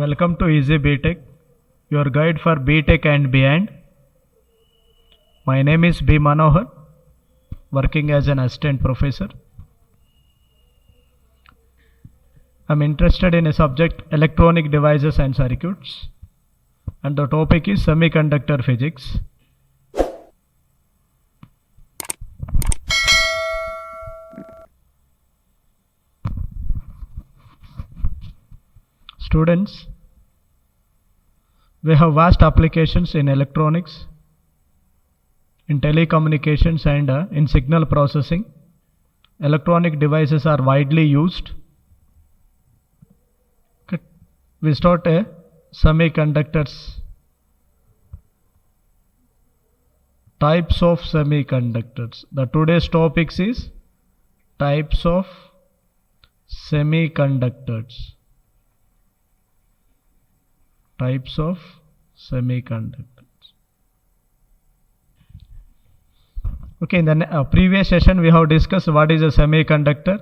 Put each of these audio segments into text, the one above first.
Welcome to Easy BTech, your guide for BTech and beyond. My name is B. Manohar, working as an assistant professor. I'm interested in a subject electronic devices and circuits, and the topic is semiconductor physics. Students, we have vast applications in electronics, in telecommunications, and in signal processing. Electronic devices are widely used. We start semiconductors. Types of semiconductors. The today's topics is types of semiconductors. Types of semiconductors. Okay, in the previous session we have discussed what is a semiconductor,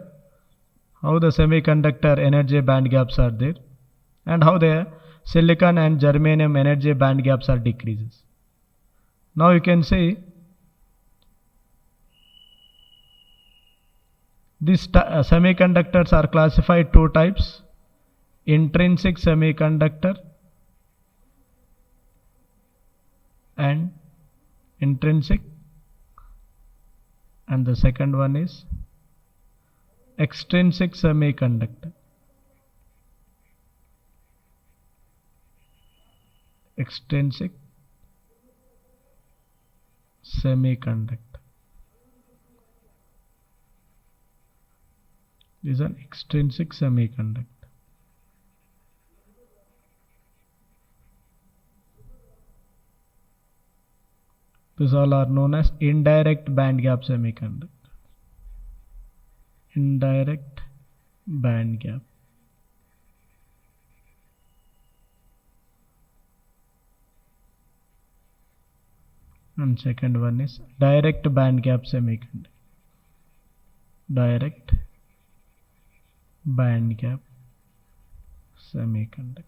how the semiconductor energy band gaps are there, and how the silicon and germanium energy band gaps are decreases. Now you can see these semiconductors are classified two types: intrinsic semiconductor and intrinsic, and the second one is extrinsic semiconductor. Extrinsic semiconductor. This is an extrinsic semiconductor. These all are known as indirect band gap semiconductor. Indirect band gap. And second one is direct band gap semiconductor. Direct band gap semiconductor.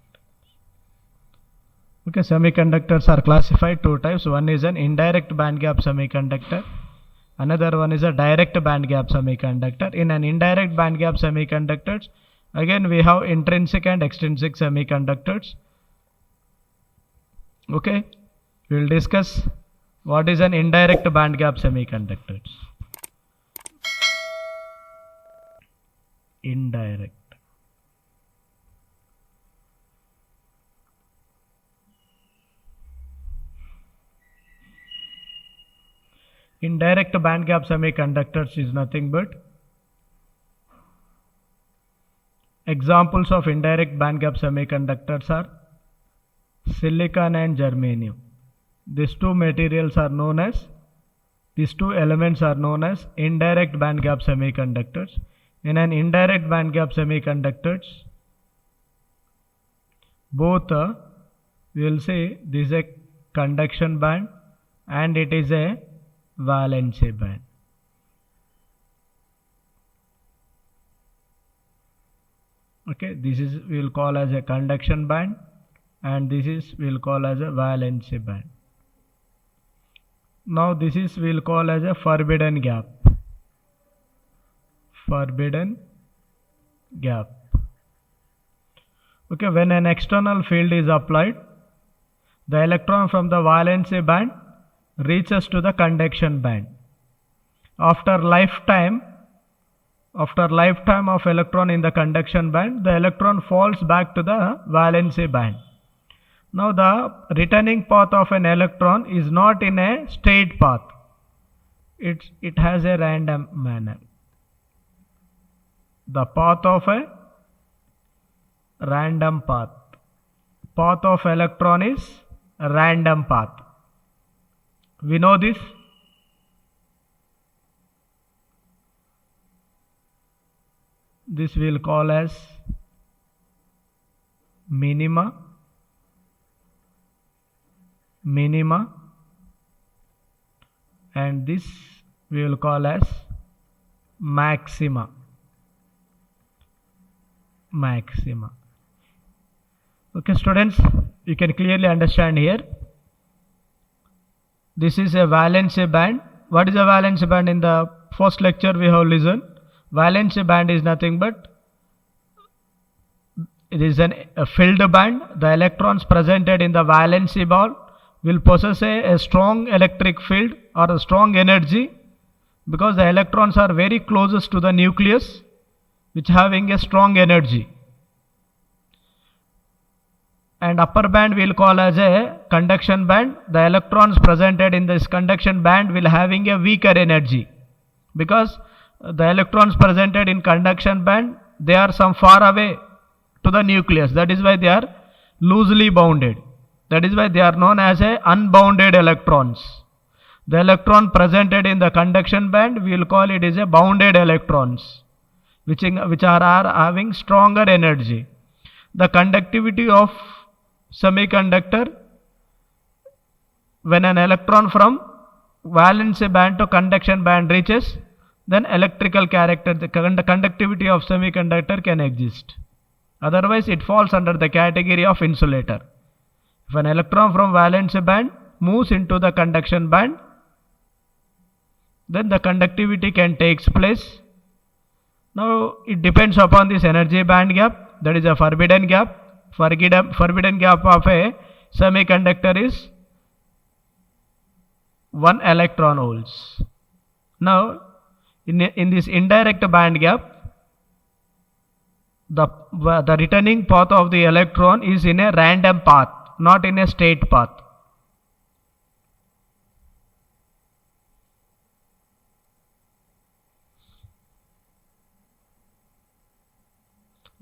Okay, semiconductors are classified two types. One is an indirect band gap semiconductor. Another one is a direct band gap semiconductor. In an indirect band gap semiconductors, again we have intrinsic and extrinsic semiconductors. Okay, we will discuss what is an indirect band gap semiconductors. Indirect. Indirect band gap semiconductors is nothing but examples of indirect band gap semiconductors are silicon and germanium. These two elements are known as indirect band gap semiconductors. In an indirect band gap semiconductors, both we will say this is a conduction band and it is a valency band. Okay, this is we will call as a conduction band and this is we will call as a valency band. Now this is we will call as a forbidden gap. Forbidden gap. Okay, when an external field is applied, the electron from the valency band reaches to the conduction band. After lifetime of electron in the conduction band, the electron falls back to the valency band. Now the returning path of an electron is not in a straight path. It has a random manner. The path of a random path. Path of electron is a random path. We know this. This we will call as minima, and this we will call as maxima. Okay, students, you can clearly understand here. This is a valency band. What is a valency band? In the first lecture we have listened. Valency band is nothing but it is a filled band. The electrons presented in the valency band will possess a strong electric field or a strong energy, because the electrons are very closest to the nucleus, which having a strong energy. And upper band we'll call as a conduction band. The electrons presented in this conduction band will having a weaker energy, because the electrons presented in conduction band, they are some far away to the nucleus. That is why they are loosely bounded. That is why they are known as a unbounded electrons. The electron presented in the conduction band, we will call it is a bounded electrons, which are having stronger energy. The conductivity of semiconductor, when an electron from valence band to conduction band reaches, then electrical character, the conductivity of semiconductor can exist. Otherwise it falls under the category of insulator. If an electron from valence band moves into the conduction band, then the conductivity can take place. Now it depends upon this energy band gap, that is a forbidden gap. Forbidden gap of a semiconductor is 1 electron volts. Now in this indirect band gap, the returning path of the electron is in a random path, not in a straight path.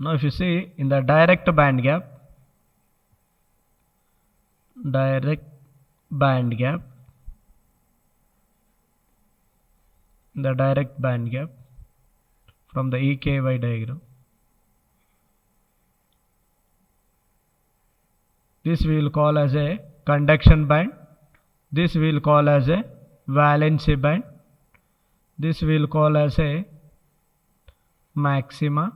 Now if you see in the direct band gap, in the direct band gap from the EKY diagram, this we will call as a conduction band, this we will call as a valency band, this we will call as a maxima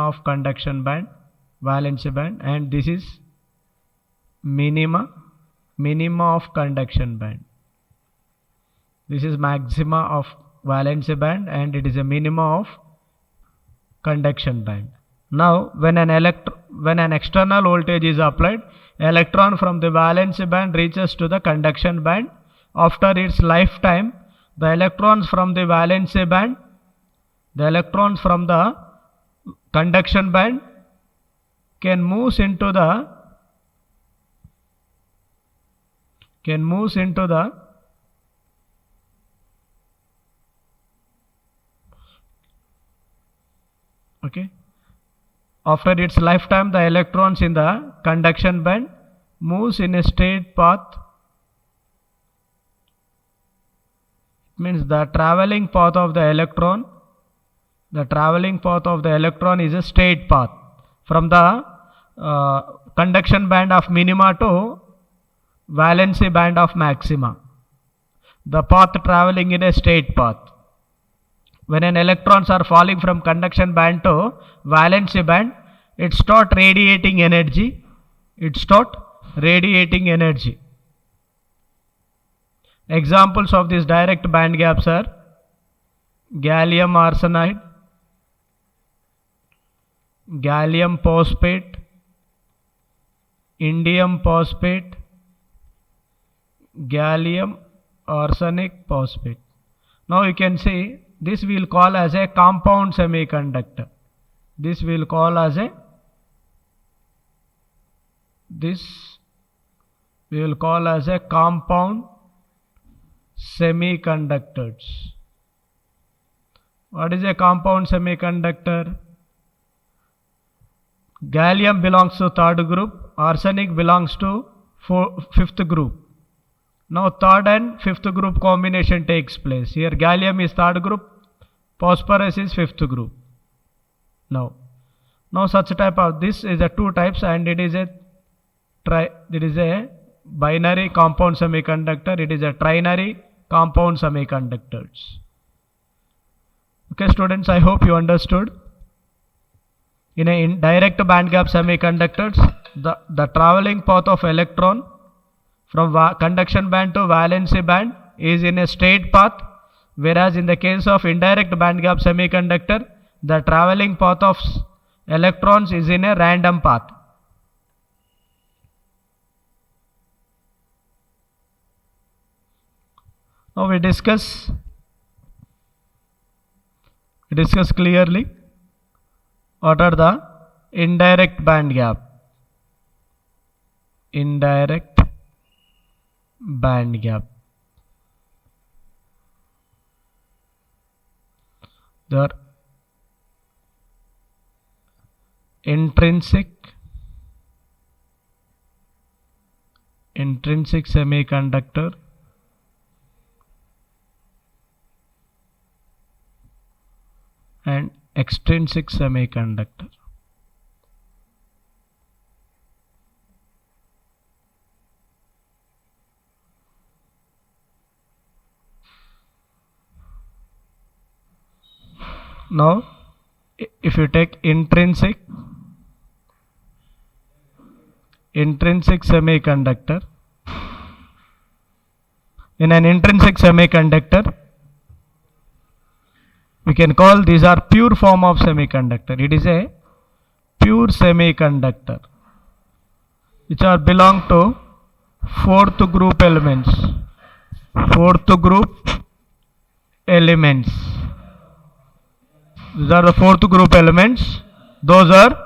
of conduction band, valency band, and this is minima of conduction band. This is maxima of valency band and it is a minima of conduction band. Now when an external voltage is applied, electron from the valency band reaches to the conduction band. After its lifetime, the electrons from the valency band, the electrons from the conduction band can move into the okay, after its lifetime, the electrons in the conduction band moves in a straight path. It means the traveling path of the electron is a straight path from the conduction band of minima to valency band of maxima. The path traveling in a straight path. When an electrons are falling from conduction band to valency band, it start radiating energy. Examples of these direct band gaps are gallium arsenide, gallium phosphate, indium phosphate, gallium arsenic phosphate. Now you can see this we will call as a compound semiconductor. This we will call as a compound semiconductors. What is a compound semiconductor? Gallium belongs to third group, arsenic belongs to fifth group. Now third and fifth group combination takes place. Here gallium is third group, phosphorus is fifth group. Now such type of, this is a two types and it is a binary compound semiconductor, it is a trinary compound semiconductors. Okay students, I hope you understood. In a direct band gap semiconductors, the traveling path of electron from conduction band to valency band is in a straight path, whereas in the case of indirect band gap semiconductor, the traveling path of electrons is in a random path. Now we discuss clearly what are the indirect band gap. Indirect band gap. They are intrinsic semiconductor and extrinsic semiconductor. Now, if you take intrinsic semiconductor, in an intrinsic semiconductor, we can call these are pure form of semiconductor. It is a pure semiconductor which are belong to fourth group elements. These are the fourth group elements. Those are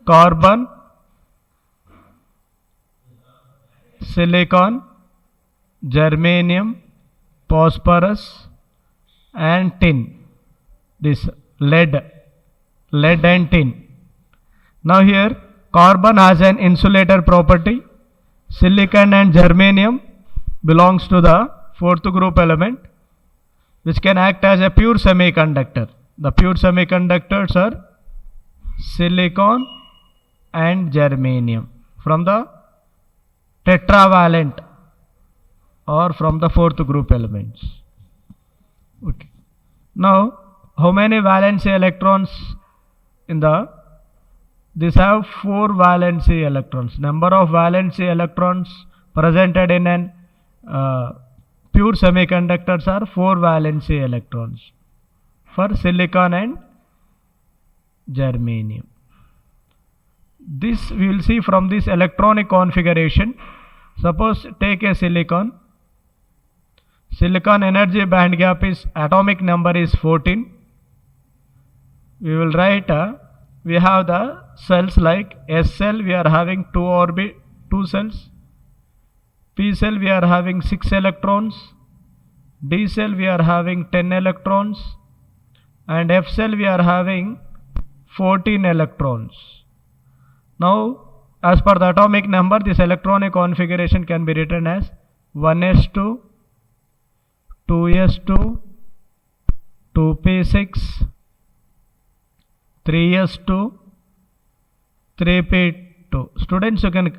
carbon, silicon, germanium, phosphorus and tin. This lead and tin. Now here carbon has an insulator property. Silicon and germanium belongs to the fourth group element which can act as a pure semiconductor. The pure semiconductors are silicon and germanium from the tetravalent or from the fourth group elements. Okay. Now, how many valency electrons in the? These have 4 valency electrons. Number of valency electrons presented in an pure semiconductors are 4 valency electrons for silicon and germanium. This we will see from this electronic configuration. Suppose take a silicon. Silicon energy band gap is atomic number is 14. We will write we have the cells like S cell, we are having 2 cells. P cell we are having 6 electrons. D cell we are having 10 electrons. And F cell we are having 14 electrons. Now as per the atomic number, this electronic configuration can be written as 1s2, 2s2, 2p6, 3s2, 3p2. Students, you can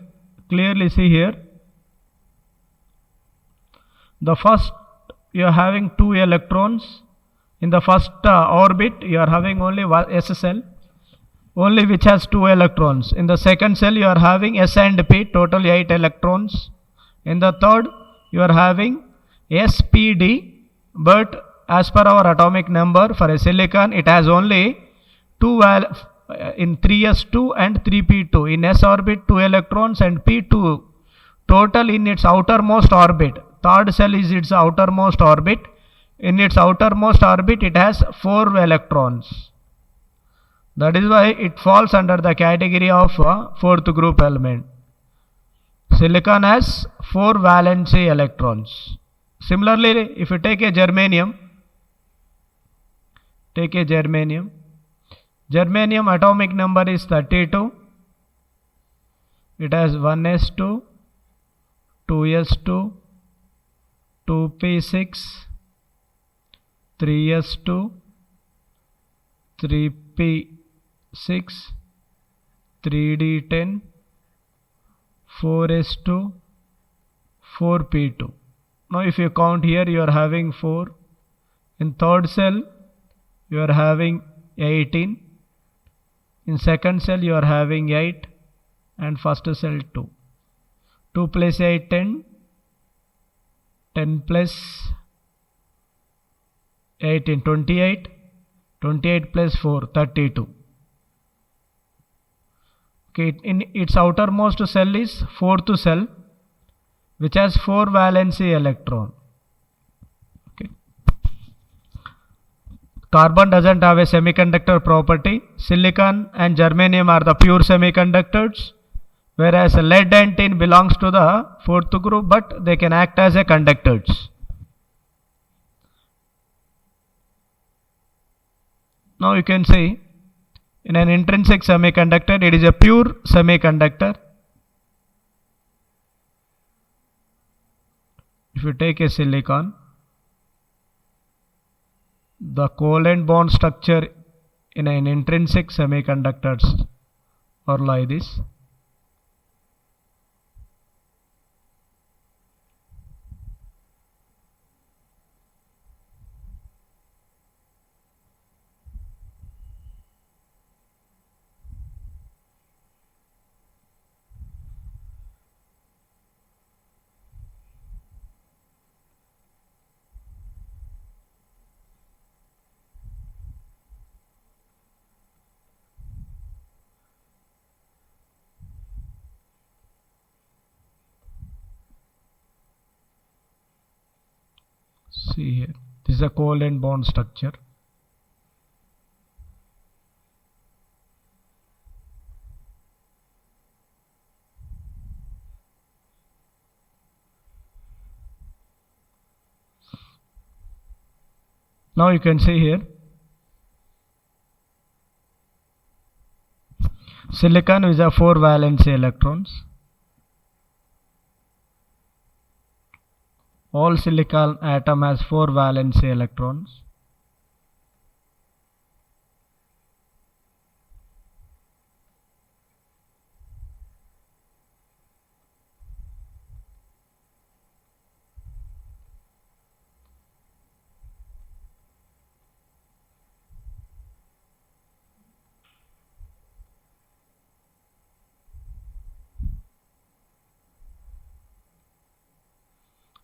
clearly see here. The first you are having 2 electrons. In the first orbit you are having only S cell, only which has 2 electrons. In the second cell you are having S and P, total 8 electrons. In the third you are having SPD, but as per our atomic number for a silicon it has only 2 in 3s2 and 3p2. In S orbit 2 electrons and p2 total in its outermost orbit. Third cell is its outermost orbit. In its outermost orbit it has 4 electrons. That is why it falls under the category of fourth group element. Silicon has 4 valency electrons. Similarly, if you take a germanium, germanium atomic number is 32. It has 1s2, 2s2, 2p6, 3s2, 3p6, 3d10, 4s2, 4p2. Now if you count here, you are having 4, In third cell you are having 18, in second cell you are having 8, and first cell 2. 2 plus 8, 10, 10 plus 18, 28, 28 plus 4, 32. Okay, in its outermost cell is fourth cell, which has 4 valency electron. Okay. Carbon doesn't have a semiconductor property. Silicon and germanium are the pure semiconductors, whereas lead and tin belongs to the fourth group, but they can act as a conductors. Now you can see, in an intrinsic semiconductor, it is a pure semiconductor. If you take a silicon, the covalent bond structure in an intrinsic semiconductors are like this. See here, this is a covalent bond structure. Now you can see here, silicon is a 4 valency electrons. All silicon atom has 4 valency electrons.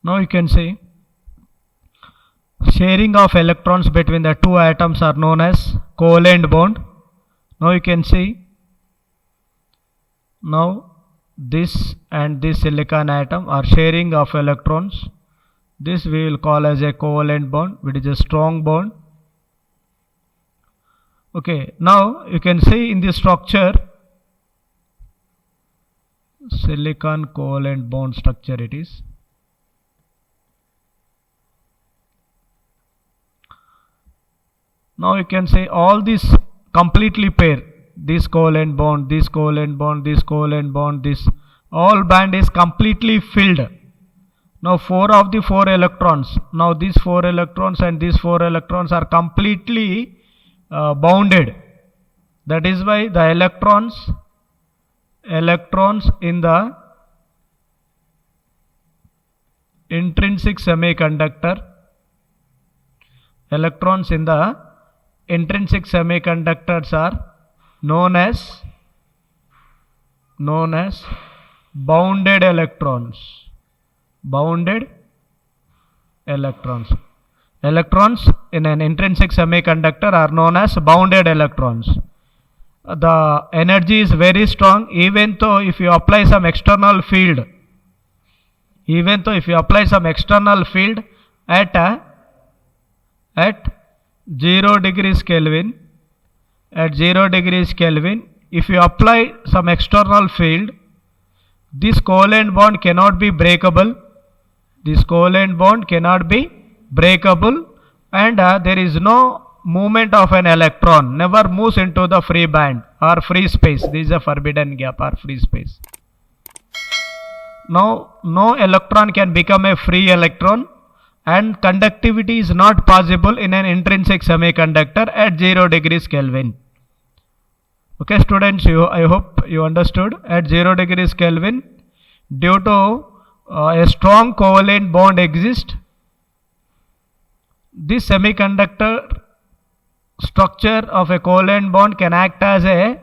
Now you can see, sharing of electrons between the two atoms are known as covalent bond. Now you can see, now this and this silicon atom are sharing of electrons. This we will call as a covalent bond, which is a strong bond. Okay, now you can see in this structure, silicon covalent bond structure it is. Now you can say all these completely pair, this covalent bond, this covalent bond, this covalent bond, this all band is completely filled. Now 4 of the 4 electrons, now these 4 electrons and these 4 electrons are completely bounded. That is why the electrons in the intrinsic semiconductor, electrons in the intrinsic semiconductors are known as bounded electrons. Bounded electrons. Electrons in an intrinsic semiconductor are known as bounded electrons. The energy is very strong, even though if you apply some external field, at 0 degrees Kelvin, if you apply some external field, this covalent bond cannot be breakable. And there is no movement of an electron, never moves into the free band or free space. This is a forbidden gap or free space. Now no electron can become a free electron, and conductivity is not possible in an intrinsic semiconductor at 0 degrees Kelvin. Okay students, I hope you understood. At 0 degrees Kelvin, due to a strong covalent bond exists, This semiconductor structure of a covalent bond can act as a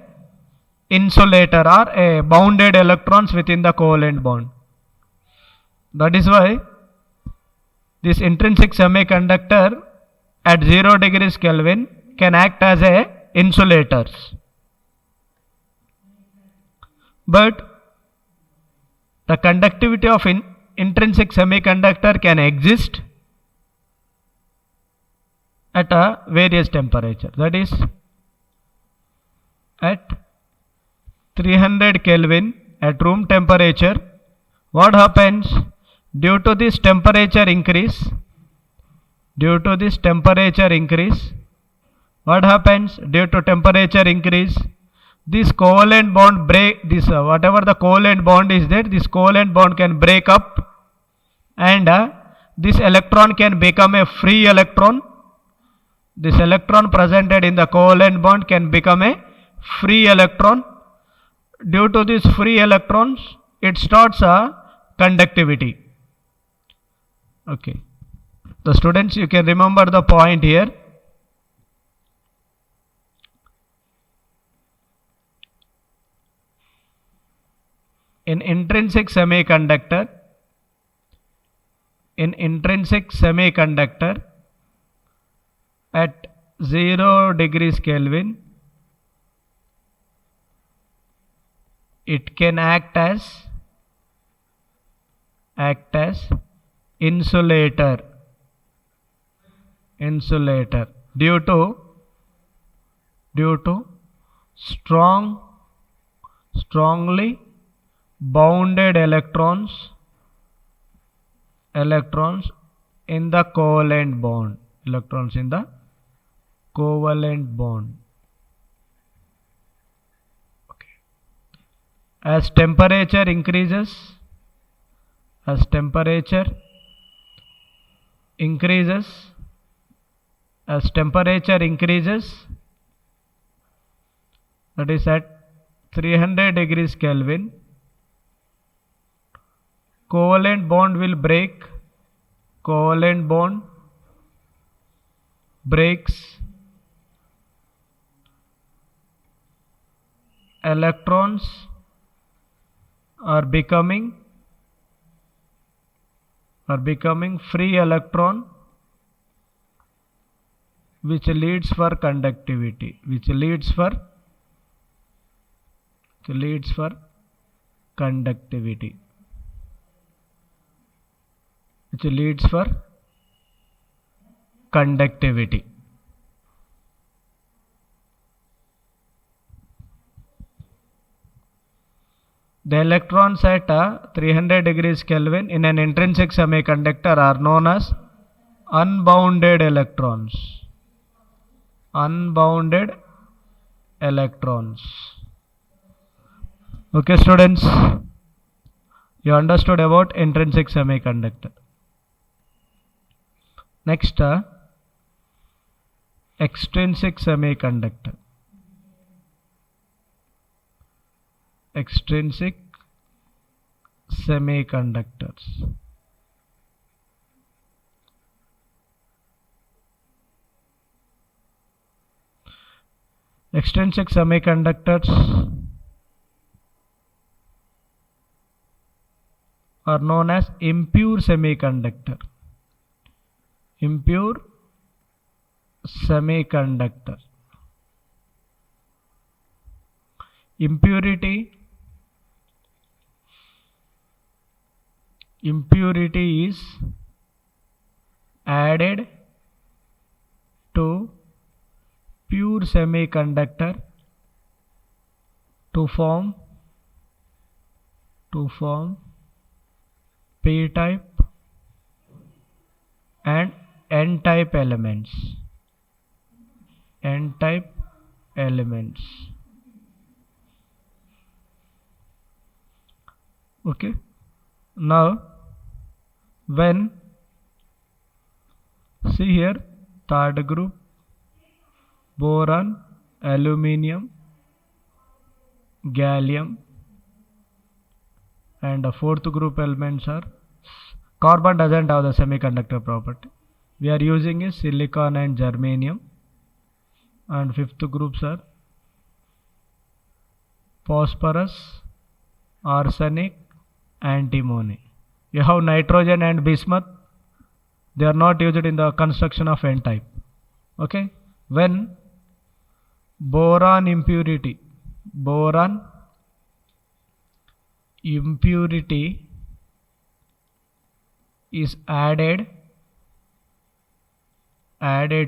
insulator or a bounded electrons within the covalent bond. That is why this intrinsic semiconductor at 0 degrees Kelvin can act as a insulators. But the conductivity of intrinsic semiconductor can exist at a various temperature. That is, at 300 Kelvin at room temperature, what happens? Due to this temperature increase, what happens? Due to temperature increase, this covalent bond whatever the covalent bond is there, this covalent bond can break up, and this electron can become a free electron. This electron presented in the covalent bond can become a free electron. Due to these free electrons, it starts a conductivity. Okay. The students, you can remember the point here. In intrinsic semiconductor, at 0 degrees Kelvin, it can act as insulator due to strongly bounded electrons in the covalent bond. Okay. As temperature increases, that is at 300 degrees Kelvin, covalent bond will break. Covalent bond breaks. Electrons are becoming free electron, which leads for conductivity. The electrons at 300 degrees Kelvin in an intrinsic semiconductor are known as unbounded electrons. Okay, students, you understood about intrinsic semiconductor. Next, extrinsic semiconductor. Extrinsic semiconductors. Extrinsic semiconductors are known as impure semiconductor. Impurity is added to pure semiconductor to form p-type and n-type elements. Okay. Now, when see here, third group, boron, aluminium, gallium, and the fourth group elements are, carbon doesn't have the semiconductor property. we are using is silicon and germanium. And fifth groups are phosphorus, arsenic, antimony. You have nitrogen and bismuth. They are not used in the construction of n-type. Okay. When boron impurity is added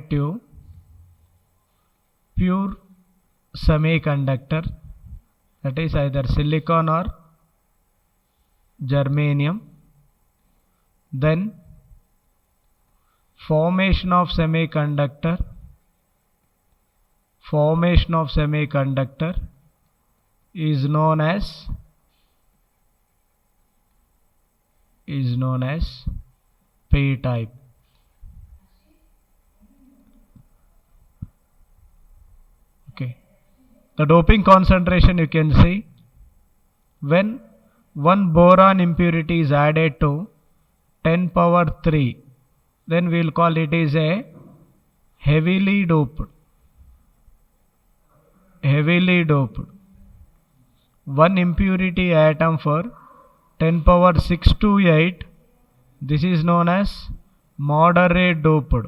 to pure semiconductor, that is either silicon or germanium, then formation of semiconductor is known as p-type. Okay. The doping concentration you can see, when one boron impurity is added to 10 power 3, then we will call it is a heavily doped. One impurity atom for 10 power 6 to 8, this is known as moderate doped.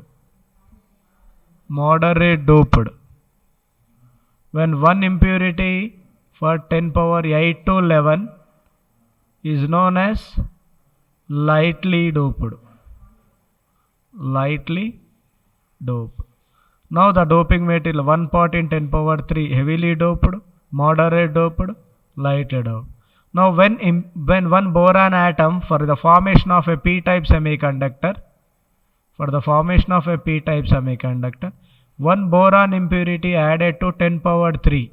When one impurity for 10 power 8 to 11 is known as lightly doped. Now the doping material, 1 part in 10 power 3 heavily doped, moderate doped, lightly doped. Now when one boron atom for the formation of a p-type semiconductor, one boron impurity added to 10 power 3,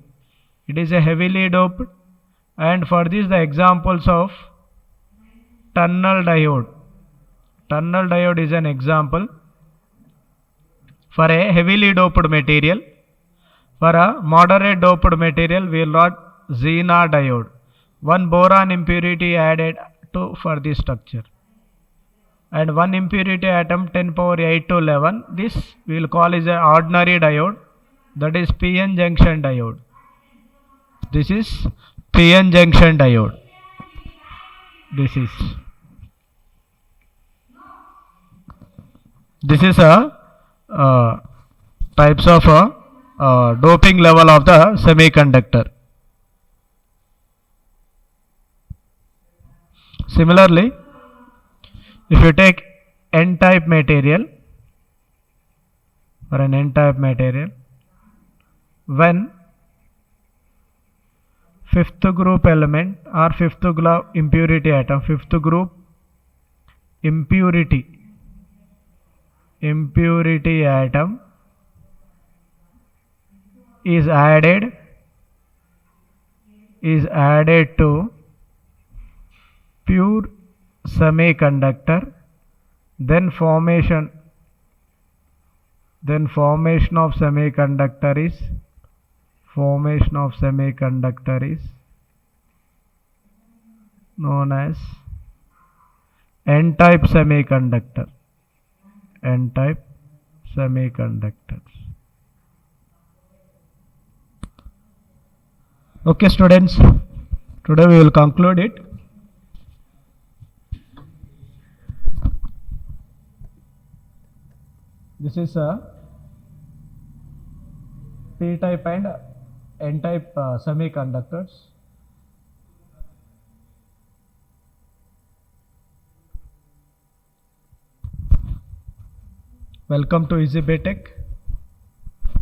it is a heavily doped, and for this the examples of tunnel diode. Tunnel diode is an example for a heavily doped material. For a moderate doped material, we will write Zener diode. One boron impurity added to for this structure, and one impurity atom 10 power 8 to 11. This we will call is an ordinary diode, that is PN junction diode. This is PN junction diode. This is a types of doping level of the semiconductor. Similarly, if you take n-type material, for an n-type material, when fifth group element or fifth group impurity atom, fifth group impurity atom is added to pure semiconductor, then formation of semiconductor is known as n-type semiconductor. N-type semiconductors. Okay students, today we will conclude it. This is a p-type and n-type semiconductors. Welcome to Easy BTech,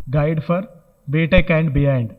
guide for BTech and beyond.